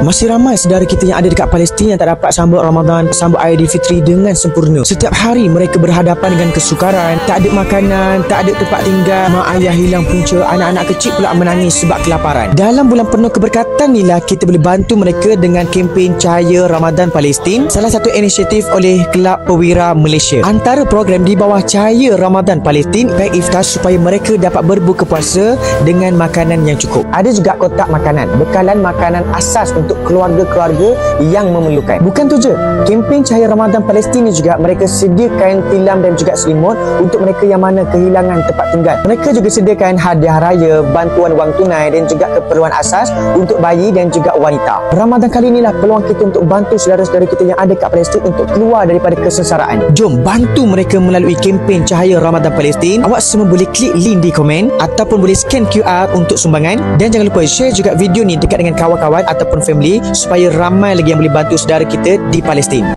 Masih ramai saudara kita yang ada dekat Palestin yang tak dapat sambut Ramadan, sambut Aidilfitri dengan sempurna. Setiap hari mereka berhadapan dengan kesukaran, tak ada makanan, tak ada tempat tinggal, mak ayah hilang punca, anak-anak kecil pula menangis sebab kelaparan. Dalam bulan penuh keberkatan inilah kita boleh bantu mereka dengan kempen Cahaya Ramadan Palestin, salah satu inisiatif oleh Kelab Perwira Malaysia. Antara program di bawah Cahaya Ramadan Palestin, baik iftar supaya mereka dapat berbuka puasa dengan makanan yang cukup. Ada juga kotak makanan, bekalan makanan asas untuk keluarga-keluarga yang memerlukan. Bukan tu je, kempen Cahaya Ramadan Palestin ni juga mereka sediakan tilam dan juga selimut untuk mereka yang mana kehilangan tempat tinggal. Mereka juga sediakan hadiah raya, bantuan wang tunai dan juga keperluan asas untuk bayi dan juga wanita. Ramadan kali inilah peluang kita untuk bantu saudara-saudara kita yang ada kat Palestin untuk keluar daripada kesengsaraan. Jom bantu mereka melalui kempen Cahaya Ramadan Palestin. Awak semua boleh klik link di komen ataupun boleh scan QR untuk sumbangan, dan jangan lupa share juga video ni dekat dengan kawan-kawan ataupun family supaya ramai lagi yang boleh bantu saudara kita di Palestin.